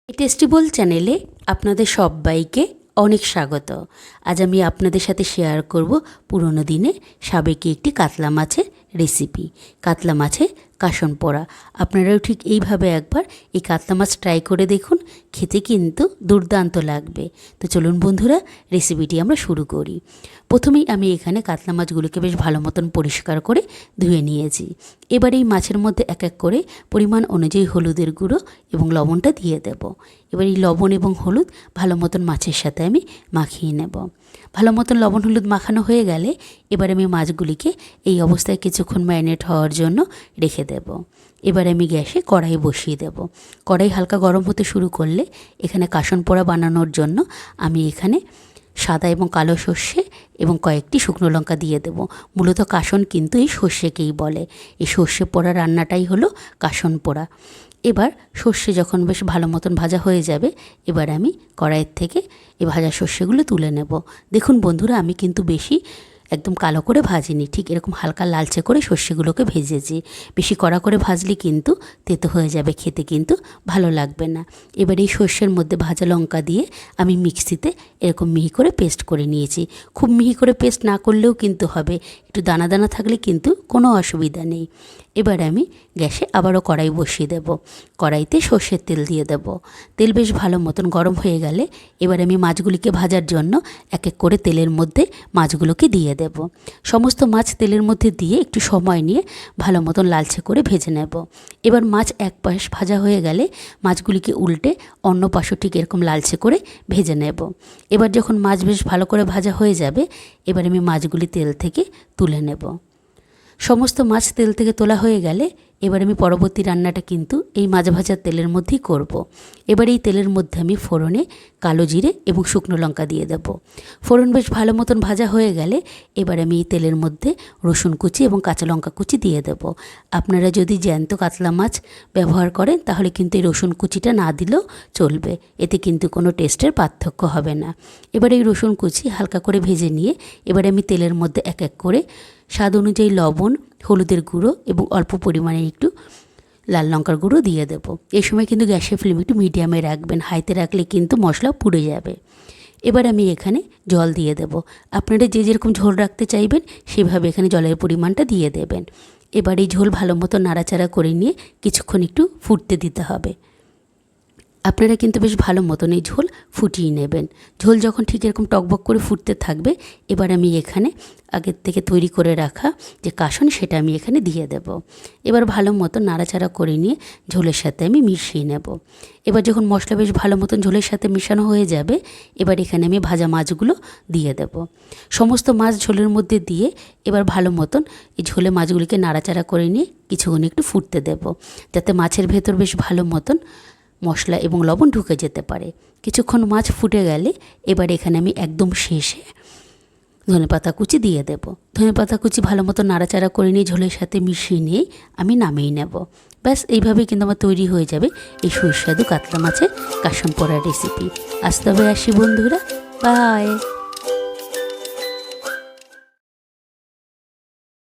টেস্টিবল চ্যানেলে আপনাদের সবাইকে অনেক স্বাগত। আজ আমি আপনাদের সাথে শেয়ার করব পুরনো দিনের সাবেকি একটি কাতলা মাছের রেসিপি। কাতলা মাছের কাসন পোড়া। আপনারাও ঠিক এইভাবে একবার এই কাতলা মাছ ট্রাই করে দেখুন, খেতে কিন্তু দুর্দান্ত লাগবে। তো চলুন বন্ধুরা, রেসিপিটি আমরা শুরু করি। প্রথমেই আমি এখানে কাতলা মাছগুলোকে বেশ ভালো মতন পরিষ্কার করে ধুয়ে নিয়েছি। এবার এই মাছের মধ্যে এক এক করে পরিমাণ অনুযায়ী হলুদের গুঁড়ো এবং লবণটা দিয়ে দেব। এবার এই লবণ এবং হলুদ ভালো মতন মাছের সাথে আমি মাখিয়ে নেব। ভালো মতন লবণ হলুদ মাখানো হয়ে গেলে এবার আমি মাছগুলিকে এই অবস্থায় কিছুক্ষণ ম্যারিনেট হওয়ার জন্য রেখে দেব। এবার আমি গ্যাসে কড়াই বসিয়ে দেব। কড়াই হালকা গরম হতে শুরু করলে এখানে কাসন পোড়া বানানোর জন্য আমি এখানে সাদা এবং কালো সর্ষে এবং কয়েকটি শুকনো লঙ্কা দিয়ে দেব। মূলত কাসন কিন্তু এই সর্ষেকেই বলে। এই সর্ষে পোড়া রান্নাটাই হলো কাসন পোড়া। এবার সর্ষে যখন বেশ ভালো মতন ভাজা হয়ে যাবে, এবার আমি কড়াইয়ের থেকে এই ভাজা সর্ষেগুলো তুলে নেব। দেখুন বন্ধুরা, আমি কিন্তু বেশি একদম কালো করে ভাজিনি, ঠিক এরকম হালকা লালচে করে সর্ষেগুলোকে ভেজেছি। বেশি কড়া করে ভাজলে কিন্তু তেতো হয়ে যাবে, খেতে কিন্তু ভালো লাগবে না। এবার এই সর্ষের মধ্যে ভাজা লঙ্কা দিয়ে আমি মিক্সিতে এরকম মিহি করে পেস্ট করে নিয়েছি। খুব মিহি করে পেস্ট না করলেও কিন্তু হবে, একটু দানা দানা থাকলে কিন্তু কোনো অসুবিধা নেই। এবার আমি গ্যাসে আবারও কড়াই বসিয়ে দেব। কড়াইতে সর্ষের তেল দিয়ে দেব। তেল বেশ ভালো মতন গরম হয়ে গেলে এবার আমি মাছগুলিকে ভাজার জন্য এক এক করে তেলের মধ্যে মাছগুলোকে দিয়ে দেব। সমস্ত মাছ তেলের মধ্যে দিয়ে একটু সময় নিয়ে ভালো মতন লালচে করে ভেজে নেব। এবার মাছ এক পাশ ভাজা হয়ে গেলে মাছগুলিকে উল্টে অন্য পাশও ঠিক এরকম লালচে করে ভেজে নেব। এবার যখন মাছ বেশ ভালো করে ভাজা হয়ে যাবে, এবার আমি মাছগুলি তেল থেকে তুলে নেব। সমস্ত মাছ তেল থেকে তোলা হয়ে গেলে এবার আমি পরবর্তী রান্নাটা কিন্তু এই মাছ ভাজার তেলের মধ্যেই করব। এবার এই তেলের মধ্যে আমি ফোড়নে কালো জিরে এবং শুকনো লঙ্কা দিয়ে দেব। ফোড়ন বেশ ভালো মতন ভাজা হয়ে গেলে এবার আমি এই তেলের মধ্যে রসুন কুচি এবং কাঁচা লঙ্কা কুচি দিয়ে দেব। আপনারা যদি জ্যান্ত কাতলা মাছ ব্যবহার করেন তাহলে কিন্তু এই রসুন কুচিটা না দিলেও চলবে, এতে কিন্তু কোনো টেস্টের পার্থক্য হবে না। এবার এই রসুন কুচি হালকা করে ভেজে নিয়ে এবার আমি তেলের মধ্যে এক এক করে স্বাদ অনুযায়ী লবণ, হলুদের গুঁড়ো এবং অল্প পরিমাণে একটু লাল লঙ্কার গুঁড়ো দিয়ে দেব। এই সময় কিন্তু গ্যাসের ফ্লেম একটু মিডিয়ামে রাখবেন, হাইতে রাখলে কিন্তু মশলা পুড়ে যাবে। এবার আমি এখানে জল দিয়ে দেব। আপনারা যে যেরকম ঝোল রাখতে চাইবেন সেভাবে এখানে জলের পরিমাণটা দিয়ে দেবেন। এবার এই ঝোল ভালো মতো নাড়াচাড়া করে নিয়ে কিছুক্ষণ একটু ফুটতে দিতে হবে। আপনারা কিন্তু বেশ ভালো মতন এই ঝোল ফুটিয়ে নেবেন। ঝোল যখন ঠিক এরকম টকবক করে ফুটতে থাকবে, এবার আমি এখানে আগের থেকে তৈরি করে রাখা যে কাসন সেটা আমি এখানে দিয়ে দেব। এবার ভালো মতো নাড়াচাড়া করে নিয়ে ঝোলের সাথে আমি মিশিয়ে নেব। এবার যখন মশলা বেশ ভালো মতন ঝোলের সাথে মেশানো হয়ে যাবে, এবার এখানে আমি ভাজা মাছগুলো দিয়ে দেব। সমস্ত মাছ ঝোলের মধ্যে দিয়ে এবার ভালো মতন এই ঝোলে মাছগুলিকে নাড়াচাড়া করে নিয়ে কিছুক্ষণ একটু ফুটতে দেব, যাতে মাছের ভেতর বেশ ভালো মতন মশলা এবং লবণ ঢুকে যেতে পারে। কিছুক্ষণ মাছ ফুটে গেলে এবার এখানে আমি একদম শেষে ধনেপাতা কুচি দিয়ে দেব। ধনেপাতা কুচি ভালো মতো নাড়াচাড়া করে নিয়ে ঝোলের সাথে মিশিয়ে নিয়েই আমি নামিয়ে নেব। ব্যাস এইভাবেই কিন্তু আমার তৈরি হয়ে যাবে এই সুস্বাদু কাতলা মাছের কাসন পোড়ার রেসিপি। আজ তবে আসি বন্ধুরা, বাই।